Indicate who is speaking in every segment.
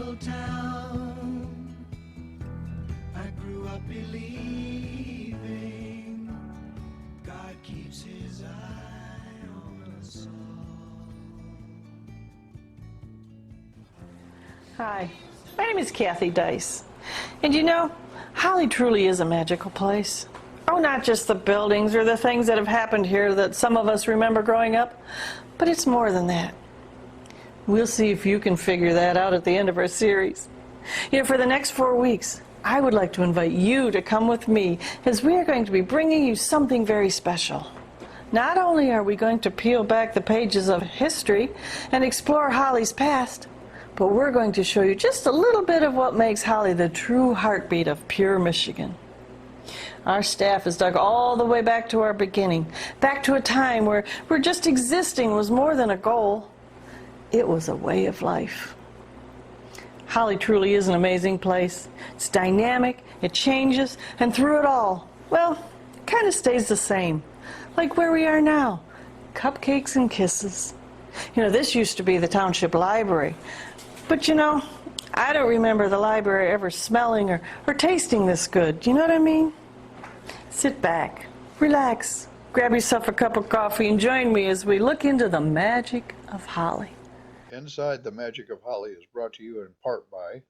Speaker 1: little town. I grew up believing God keeps his eye on us all.
Speaker 2: Hi, my name is Kathy Dice. And you know, Holly truly is a magical place. Oh, not just the buildings or the things that have happened here that some of us remember growing up, but it's more than that. We'll see if you can figure that out at the end of our series. You know, for the next 4 weeks, I would like to invite you to come with me as we are going to be bringing you something very special. Not only are we going to peel back the pages of history and explore Holly's past, but we're going to show you just a little bit of what makes Holly the true heartbeat of pure Michigan. Our staff has dug all the way back to our beginning, back to a time where just existing was more than a goal. It was a way of life. Holly truly is an amazing place. It's dynamic, it changes, and through it all, well, it kind of stays the same. Like where we are now, cupcakes and kisses. You know, this used to be the township library. But you know, I don't remember the library ever smelling or tasting this good. You know what I mean? Sit back, relax, grab yourself a cup of coffee and join me as we look into the magic of Holly.
Speaker 3: Inside the Magic of Holly is brought to you in part by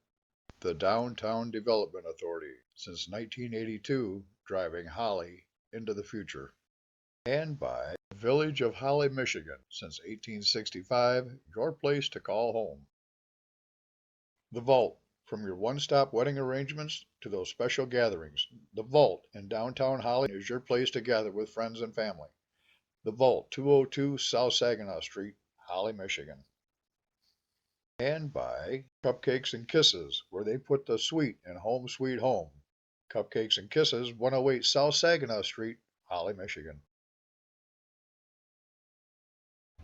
Speaker 3: the Downtown Development Authority, since 1982, driving Holly into the future. And by the Village of Holly, Michigan, since 1865, your place to call home. The Vault, from your one-stop wedding arrangements to those special gatherings. The Vault in downtown Holly is your place to gather with friends and family. The Vault, 202 South Saginaw Street, Holly, Michigan. And by Cupcakes and Kisses, where they put the sweet in Home Sweet Home. Cupcakes and Kisses, 108 South Saginaw Street, Holly, Michigan.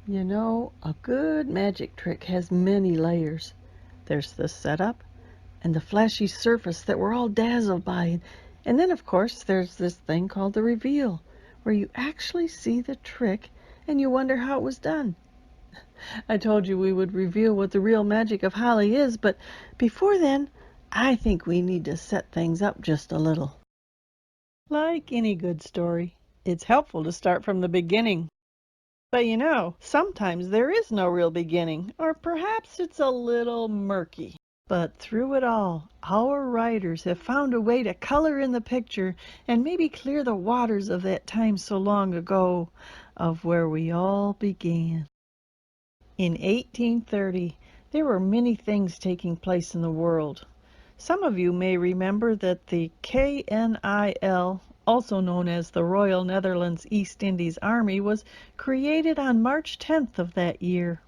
Speaker 2: You know, a good magic trick has many layers. There's the setup and the flashy surface that we're all dazzled by. And then, of course, there's this thing called the reveal, where you actually see the trick and you wonder how it was done. I told you we would reveal what the real magic of Holly is, but before then, I think we need to set things up just a little. Like any good story, it's helpful to start from the beginning. But you know, sometimes there is no real beginning, or perhaps it's a little murky. But through it all, our writers have found a way to color in the picture and maybe clear the waters of that time so long ago, of where we all began. In 1830, there were many things taking place in the world. Some of you may remember that the KNIL, also known as the Royal Netherlands East Indies Army, was created on March 10th of that year.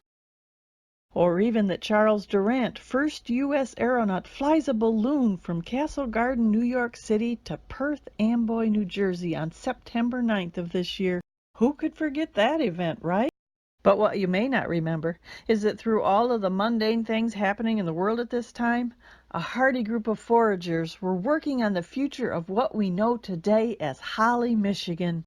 Speaker 2: Or even that Charles Durant, first U.S. aeronaut, flies a balloon from Castle Garden, New York City to Perth Amboy, New Jersey on September 9th of this year. Who could forget that event, right? But what you may not remember is that through all of the mundane things happening in the world at this time, a hardy group of foragers were working on the future of what we know today as Holly, Michigan.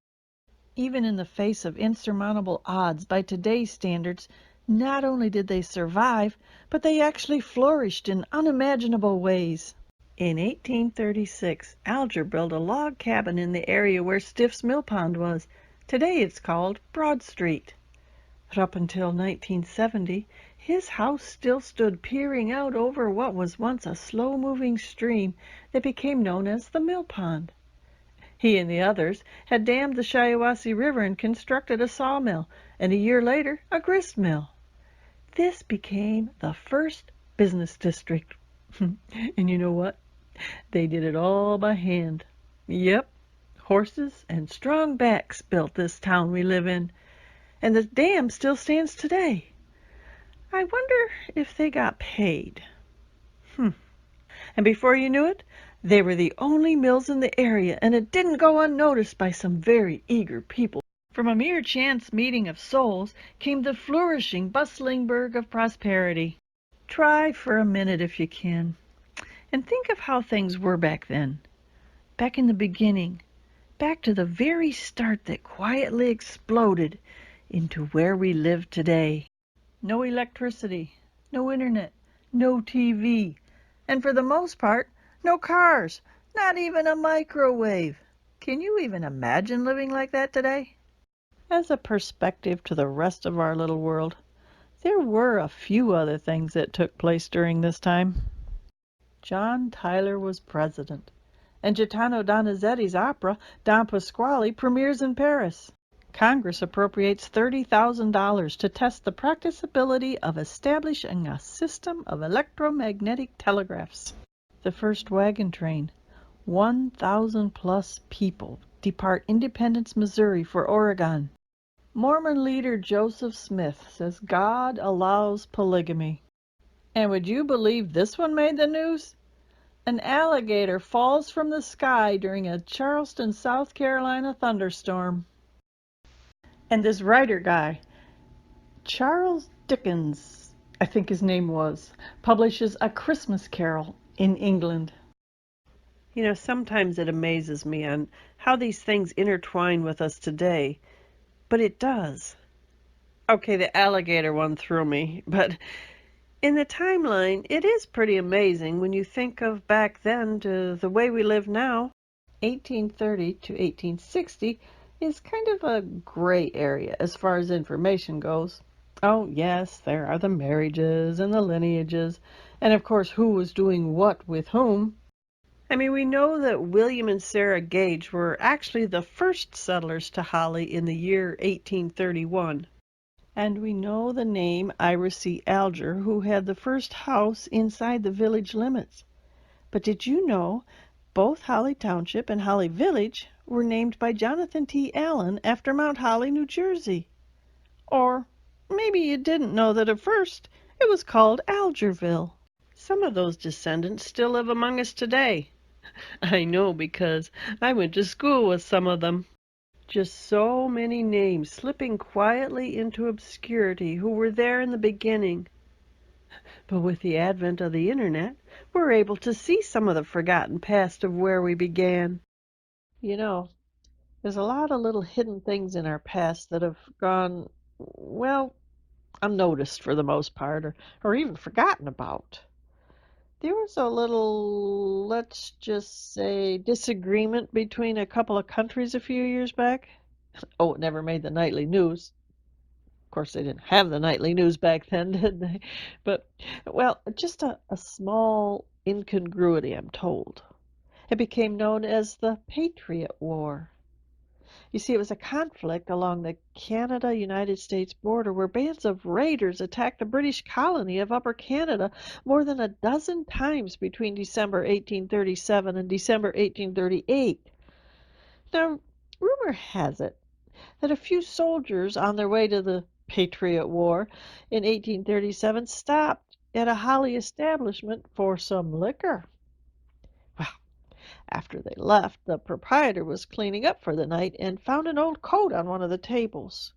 Speaker 2: Even in the face of insurmountable odds by today's standards, not only did they survive, but they actually flourished in unimaginable ways. In 1836, Alger built a log cabin in the area where Stiff's Mill Pond was. Today it's called Broad Street. But up until 1970, his house still stood peering out over what was once a slow-moving stream that became known as the Mill Pond. He and the others had dammed the Shiawassee River and constructed a sawmill, and a year later, a grist mill. This became the first business district. And you know what? They did it all by hand. Yep, horses and strong backs built this town we live in. And the dam still stands today. I wonder if they got paid. And before you knew it, they were the only mills in the area, and it didn't go unnoticed by some very eager people. From a mere chance meeting of souls came the flourishing, bustling burg of prosperity. Try for a minute if you can, and think of how things were back then. Back in the beginning, back to the very start that quietly exploded into where we live today. No electricity, no internet, no TV, and for the most part, no cars, not even a microwave. Can you even imagine living like that today? As a perspective to the rest of our little world, there were a few other things that took place during this time. John Tyler was president, and Gaetano Donizetti's opera, Don Pasquale, premieres in Paris. Congress appropriates $30,000 to test the practicability of establishing a system of electromagnetic telegraphs. The first wagon train, 1,000 plus people, depart Independence, Missouri for Oregon. Mormon leader Joseph Smith says God allows polygamy. And would you believe this one made the news? An alligator falls from the sky during a Charleston, South Carolina thunderstorm. And this writer guy, Charles Dickens, I think his name was, publishes A Christmas Carol in England. You know, sometimes it amazes me on how these things intertwine with us today, but it does. Okay, the alligator one threw me, but in the timeline, it is pretty amazing when you think of back then to the way we live now. 1830 to 1860 is kind of a gray area as far as information goes. Oh, yes, there are the marriages and the lineages, and of course, who was doing what with whom. I mean, we know that William and Sarah Gage were actually the first settlers to Holly in the year 1831. And we know the name Ira C. Alger, who had the first house inside the village limits. But did you know both Holly Township and Holly Village were named by Jonathan T. Allen after Mount Holly, New Jersey? Or maybe you didn't know that at first it was called Algerville. Some of those descendants still live among us today. I know because I went to school with some of them. Just so many names slipping quietly into obscurity who were there in the beginning. But with the advent of the internet, we're able to see some of the forgotten past of where we began. You know, there's a lot of little hidden things in our past that have gone, well, unnoticed for the most part, or even forgotten about. There was a little, let's just say, disagreement between a couple of countries a few years back. Oh, it never made the nightly news. Of course, they didn't have the nightly news back then, did they? But, well, just a small incongruity, I'm told. It became known as the Patriot War. You see, it was a conflict along the Canada-United States border where bands of raiders attacked the British colony of Upper Canada more than a dozen times between December 1837 and December 1838. Now, rumor has it that a few soldiers on their way to the Patriot War in 1837 stopped at a Holly establishment for some liquor. Well, after they left, the proprietor was cleaning up for the night and found an old coat on one of the tables.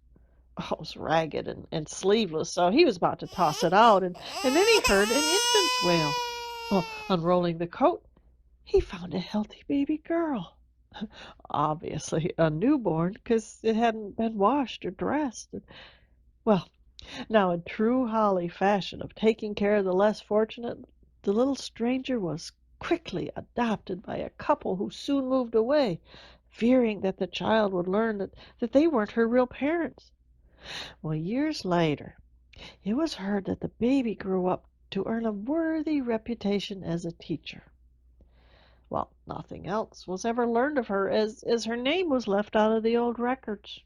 Speaker 2: Oh, it was ragged and sleeveless, so he was about to toss it out, and then he heard an infant's wail. Well, unrolling the coat, he found a healthy baby girl. Obviously a newborn, because it hadn't been washed or dressed. Well, now in true Holly fashion of taking care of the less fortunate, the little stranger was quickly adopted by a couple who soon moved away, fearing that the child would learn that they weren't her real parents. Well, years later, it was heard that the baby grew up to earn a worthy reputation as a teacher. Well, nothing else was ever learned of her, as her name was left out of the old records.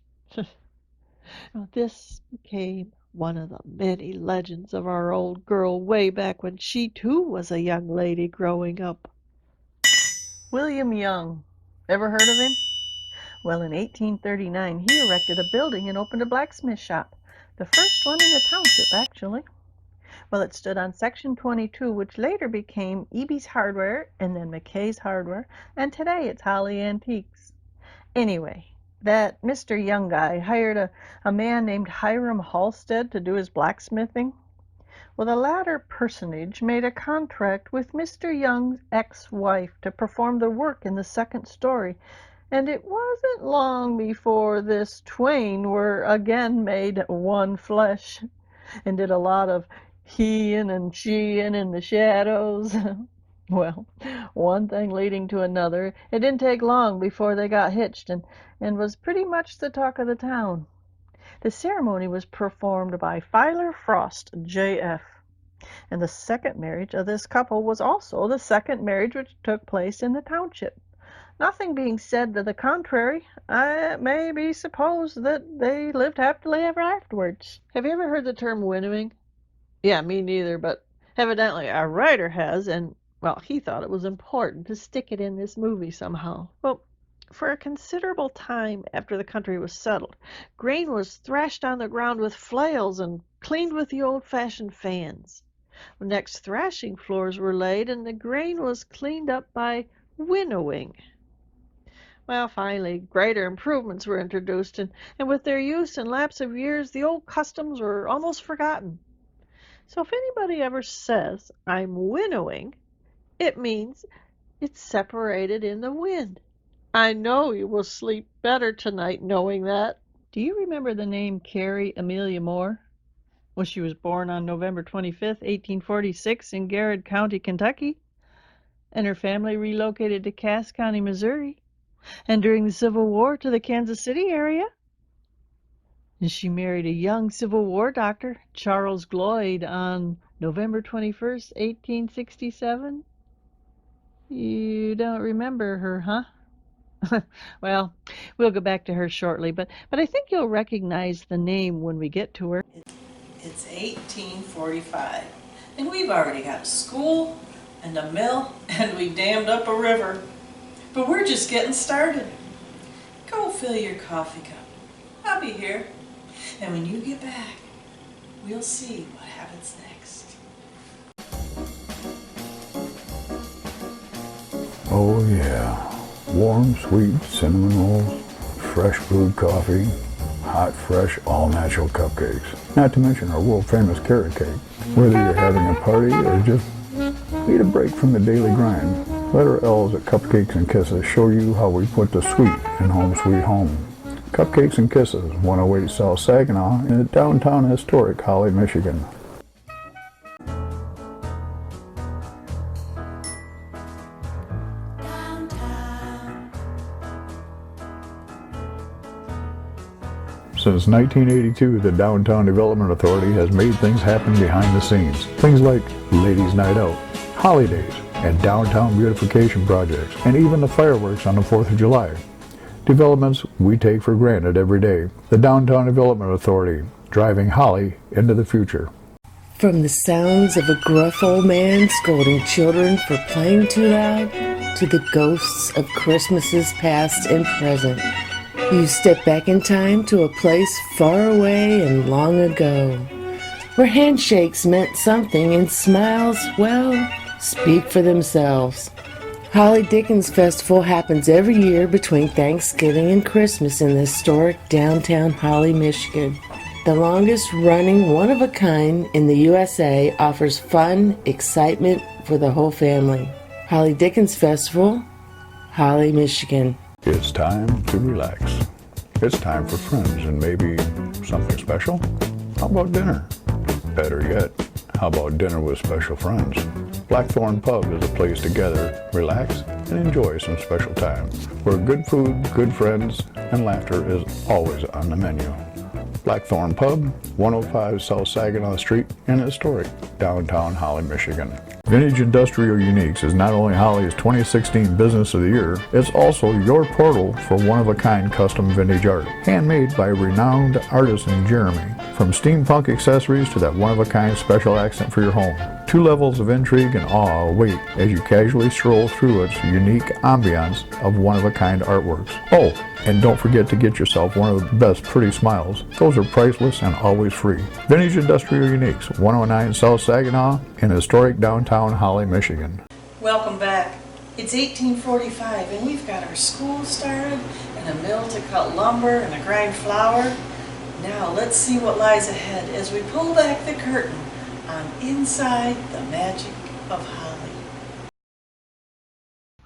Speaker 2: Now, this became one of the many legends of our old girl way back when she too was a young lady growing up. William Young. Ever heard of him? Well, in 1839, he erected a building and opened a blacksmith shop. The first one in the township, actually. Well, it stood on Section 22, which later became Eby's Hardware and then McKay's Hardware, and today it's Holly Antiques. Anyway, that Mr. Young guy hired a man named Hiram Halstead to do his blacksmithing. Well, the latter personage made a contract with Mr. Young's ex-wife to perform the work in the second story, and it wasn't long before this twain were again made one flesh and did a lot of Heeing and sheeing in the shadows. Well, one thing leading to another, it didn't take long before they got hitched and was pretty much the talk of the town. The ceremony was performed by Filer Frost, J.F., and the second marriage of this couple was also the second marriage which took place in the township. Nothing being said to the contrary, it may be supposed that they lived happily ever afterwards. Have you ever heard the term winnowing? Yeah, me neither, but evidently our writer has, and, well, he thought it was important to stick it in this movie somehow. Well, for a considerable time after the country was settled, grain was thrashed on the ground with flails and cleaned with the old-fashioned fans. Next, thrashing floors were laid, and the grain was cleaned up by winnowing. Well, finally, greater improvements were introduced, and with their use and lapse of years, the old customs were almost forgotten. So if anybody ever says, I'm winnowing, it means it's separated in the wind. I know you will sleep better tonight knowing that. Do you remember the name Carrie Amelia Moore? Well, she was born on November 25th, 1846 in Garrett County, Kentucky, and her family relocated to Cass County, Missouri, and during the Civil War to the Kansas City area. And she married a young Civil War doctor, Charles Gloyd, on November 21st, 1867. You don't remember her, huh? Well, we'll go back to her shortly, but I think you'll recognize the name when we get to her.
Speaker 4: It's 1845, and we've already got a school and a mill, and we dammed up a river. But we're just getting started. Go fill your coffee cup. I'll be here. And when you get back, we'll see what happens next.
Speaker 5: Oh yeah, warm, sweet cinnamon rolls, fresh brewed coffee, hot, fresh, all-natural cupcakes. Not to mention our world-famous carrot cake. Whether you're having a party or just need a break from the daily grind, letter L's at Cupcakes and Kisses show you how we put the sweet in Home Sweet Home. Cupcakes and Kisses, 108 South Saginaw in downtown historic Holly, Michigan. Since 1982, the Downtown Development Authority has made things happen behind the scenes. Things like Ladies' Night Out, holidays, and downtown beautification projects, and even the fireworks on the 4th of July. Developments we take for granted every day. The Downtown Development Authority, driving Holly into the future.
Speaker 6: From the sounds of a gruff old man scolding children for playing too loud, to the ghosts of Christmases past and present, you step back in time to a place far away and long ago, where handshakes meant something and smiles, well, speak for themselves. Holly Dickens Festival happens every year between Thanksgiving and Christmas in the historic downtown Holly, Michigan. The longest running one-of-a-kind in the USA, offers fun, excitement for the whole family. Holly Dickens Festival, Holly, Michigan.
Speaker 5: It's time to relax. It's time for friends and maybe something special. How about dinner? Better yet, how about dinner with special friends? Blackthorn Pub is a place to gather, relax, and enjoy some special time, where good food, good friends, and laughter is always on the menu. Blackthorn Pub, 105 South Saginaw Street in historic downtown Holly, Michigan. Vintage Industrial Uniques is not only Holly's 2016 Business of the Year, it's also your portal for one-of-a-kind custom vintage art, handmade by renowned artisan Jeremy. From steampunk accessories to that one-of-a-kind special accent for your home. 2 levels of intrigue and awe await as you casually stroll through its unique ambiance of one-of-a-kind artworks. Oh, and don't forget to get yourself one of the best pretty smiles. Those are priceless and always free. Vintage Industrial Uniques, 109 South Saginaw in historic downtown Holly, Michigan.
Speaker 4: Welcome back. It's 1845, and we've got our school started, and a mill to cut lumber and a grind flour. Now let's see what lies ahead as we pull back the curtain on Inside the Magic of Holly.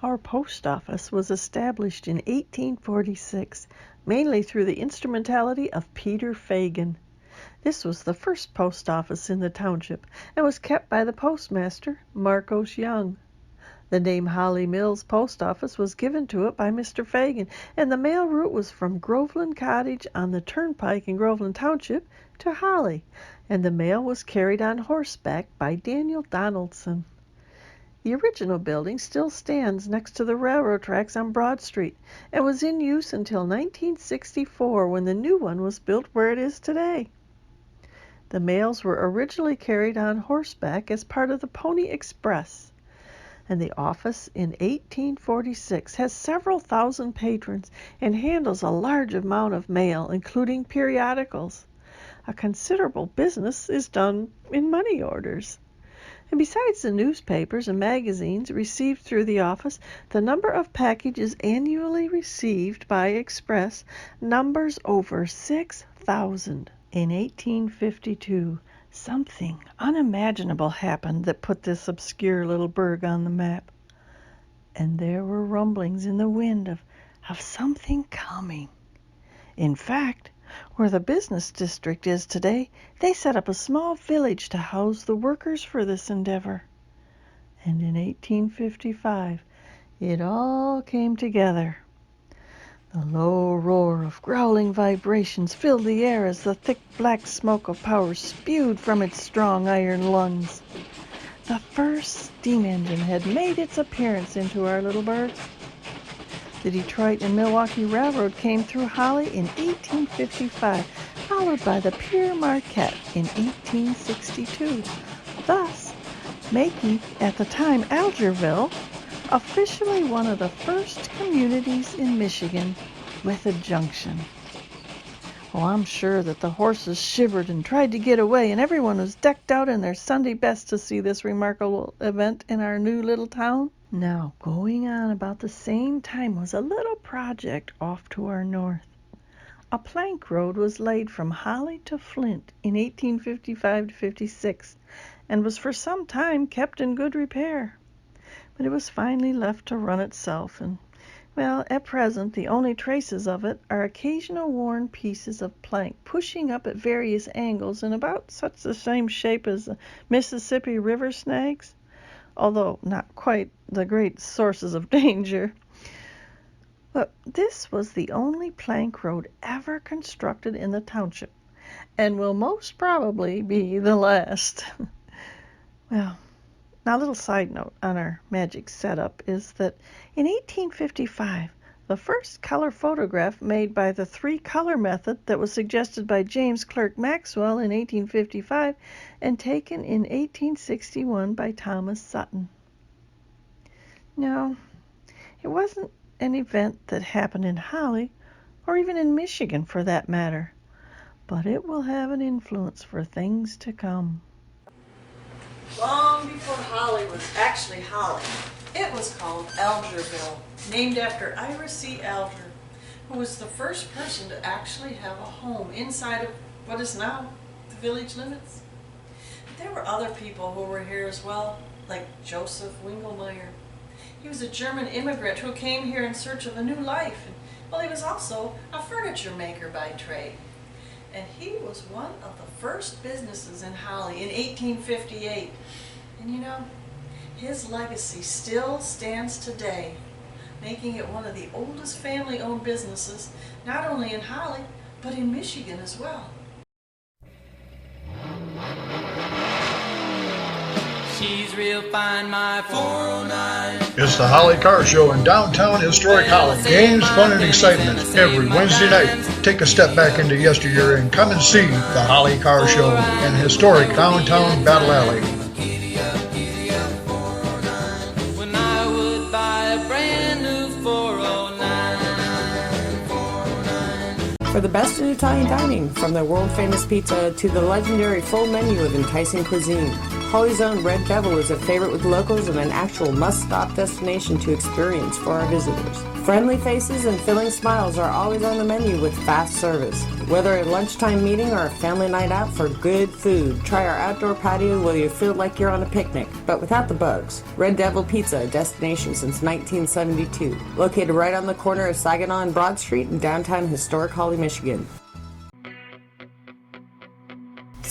Speaker 2: Our post office was established in 1846, mainly through the instrumentality of Peter Fagan. This was the first post office in the township and was kept by the postmaster, Marcos Young. The name Holly Mills Post Office was given to it by Mr. Fagan, and the mail route was from Groveland Cottage on the turnpike in Groveland Township to Holly, and the mail was carried on horseback by Daniel Donaldson. The original building still stands next to the railroad tracks on Broad Street and was in use until 1964 when the new one was built where it is today. The mails were originally carried on horseback as part of the Pony Express, and the office in 1846 has several thousand patrons and handles a large amount of mail, including periodicals. A considerable business is done in money orders. And besides the newspapers and magazines received through the office, the number of packages annually received by express numbers over 6,000. In 1852, something unimaginable happened that put this obscure little burg on the map. And there were rumblings in the wind of something coming. In fact, where the business district is today, they set up a small village to house the workers for this endeavor. And in 1855, it all came together. The low roar of growling vibrations filled the air as the thick black smoke of power spewed from its strong iron lungs. The first steam engine had made its appearance into our little burg. The Detroit and Milwaukee Railroad came through Holly in 1855, followed by the Pere Marquette in 1862, thus making, at the time, Algerville officially one of the first communities in Michigan with a junction. Oh, I'm sure that the horses shivered and tried to get away, and everyone was decked out in their Sunday best to see this remarkable event in our new little town. Now, going on about the same time was a little project off to our north. A plank road was laid from Holly to Flint in 1855-56 and was for some time kept in good repair. But it was finally left to run itself, and, well, at present the only traces of it are occasional worn pieces of plank pushing up at various angles in about such the same shape as the Mississippi River snags, although not quite the great sources of danger. But this was the only plank road ever constructed in the township, and will most probably be the last. Well, now a little side note on our magic setup is that in 1855, the first color photograph made by the three-color method that was suggested by James Clerk Maxwell in 1855 and taken in 1861 by Thomas Sutton. No, it wasn't an event that happened in Holly, or even in Michigan for that matter, but it will have an influence for things to come.
Speaker 4: Long before Holly was actually Holly, it was called Algerville, named after Ira C. Alger, who was the first person to actually have a home inside of what is now the village limits. But there were other people who were here as well, like Joseph Wingelmeyer. He was a German immigrant who came here in search of a new life. And, well, he was also a furniture maker by trade. And he was one of the first businesses in Holly in 1858. And you know, his legacy still stands today, making it one of the oldest family-owned businesses, not only in Holly, but in Michigan as well.
Speaker 1: She's real fine, my 409.
Speaker 3: It's the Holly Car Show in downtown historic Holly. Games, fun, and excitement every Wednesday night. Take a step back into yesteryear and come and see the Holly Car Show in historic downtown Battle Alley.
Speaker 1: When I would buy a brand new 409.
Speaker 6: For the best in Italian dining, from their world-famous pizza to the legendary full menu of enticing cuisine, Holly's own Red Devil is a favorite with locals and an actual must-stop destination to experience for our visitors. Friendly faces and filling smiles are always on the menu with fast service. Whether a lunchtime meeting or a family night out for good food, try our outdoor patio where you feel like you're on a picnic, but without the bugs. Red Devil Pizza, a destination since 1972. Located right on the corner of Saginaw and Broad Street in downtown historic Holly, Michigan.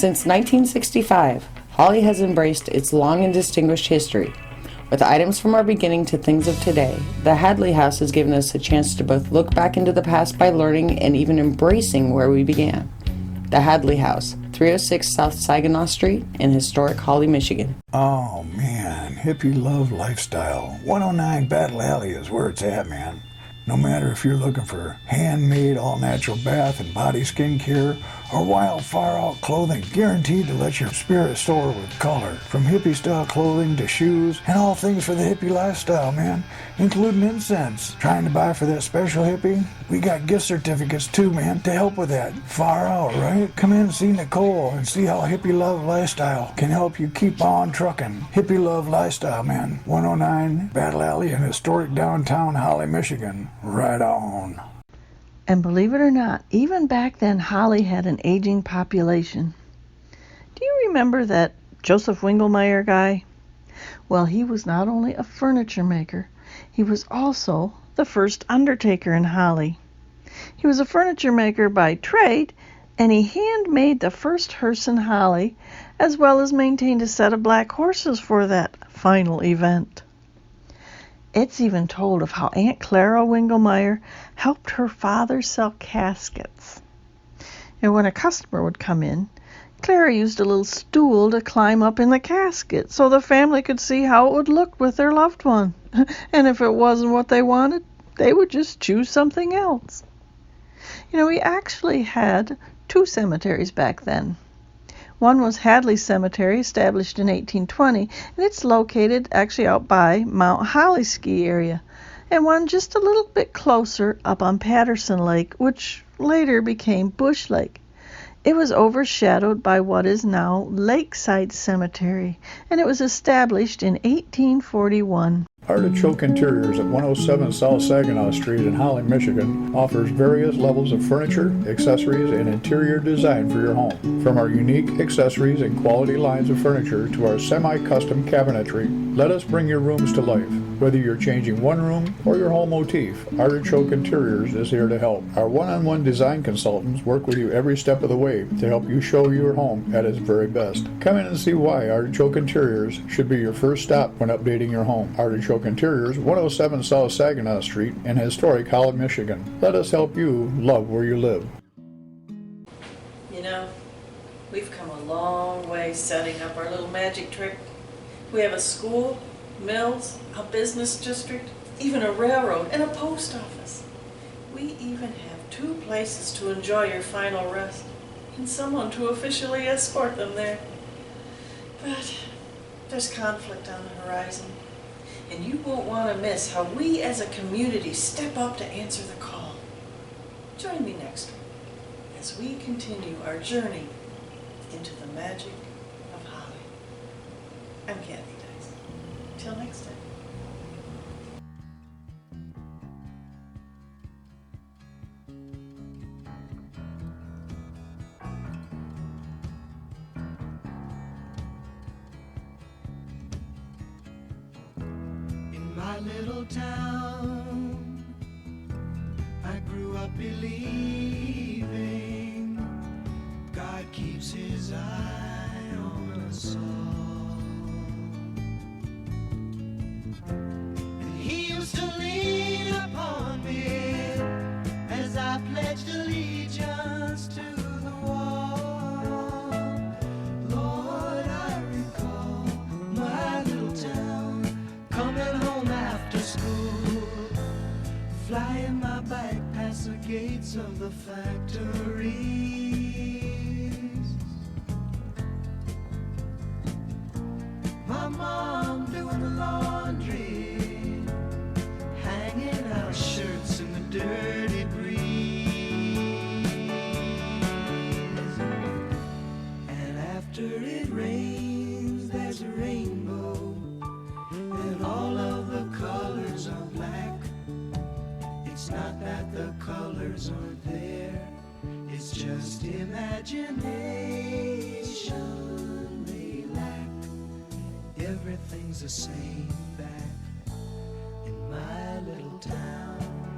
Speaker 6: Since 1965, Holly has embraced its long and distinguished history. With items from our beginning to things of today, the Hadley House has given us a chance to both look back into the past by learning and even embracing where we began. The Hadley House, 306 South Saginaw Street in historic Holly, Michigan.
Speaker 5: Oh, man, hippie love lifestyle. 109 Battle Alley is where it's at, man. No matter if you're looking for handmade, all-natural bath and body skincare or wild, far-out clothing guaranteed to let your spirit soar with color. From hippie-style clothing to shoes and all things for the hippie lifestyle, man, including incense. Trying to buy for that special hippie? We got gift certificates too, man, to help with that. Far out, right? Come in and see Nicole and see how hippie love lifestyle can help you keep on trucking. Hippie love lifestyle, man. 109 Battle Alley in historic downtown Holly, Michigan. Right on.
Speaker 2: And believe it or not, even back then, Holly had an aging population. Do you remember that Joseph Wingelmeyer guy? Well, he was not only a furniture maker, he was also the first undertaker in Holly. He was a furniture maker by trade, and he handmade the first hearse in Holly, as well as maintained a set of black horses for that final event. It's even told of how Aunt Clara Wingelmeyer helped her father sell caskets. And when a customer would come in, Clara used a little stool to climb up in the casket so the family could see how it would look with their loved one. And if it wasn't what they wanted, they would just choose something else. You know, we actually had 2 cemeteries back then. One was Hadley Cemetery, established in 1820, and it's located actually out by Mount Holly ski area, and one just a little bit closer up on Patterson Lake, which later became Bush Lake. It was overshadowed by what is now Lakeside Cemetery, and it was established in 1841.
Speaker 5: Artichoke Interiors at 107 South Saginaw Street in Holly, Michigan offers various levels of furniture, accessories, and interior design for your home. From our unique accessories and quality lines of furniture to our semi-custom cabinetry, let us bring your rooms to life. Whether you're changing one room or your whole motif, Artichoke Interiors is here to help. Our one-on-one design consultants work with you every step of the way to help you show your home at its very best. Come in and see why Artichoke Interiors should be your first stop when updating your home. Artichoke Interiors, 107 South Saginaw Street in historic Holly, Michigan. Let us help you love where you live.
Speaker 4: You know, we've come a long way setting up our little magic trick. We have a school, mills, a business district, even a railroad, and a post office. We even have 2 places to enjoy your final rest, and someone to officially escort them there. But there's conflict on the horizon, and you won't want to miss how we as a community step up to answer the call. Join me next week as we continue our journey into the magic of Holly. I'm Kathy Dice. Till next time.
Speaker 1: In my little town, I grew up believing God keeps his eye on us all. And he used to lean upon me as I pledged allegiance to the wall. Lord, I recall my little town, coming home after school, flying my bike past the gates of the factories. My mom doing the laundry, hanging out shirts in the dirty breeze. And after it rains, there's a rainbow, and all of the colors are black. It's not that the colors aren't there, it's just imagination they lack. Everything's the same back in my little town.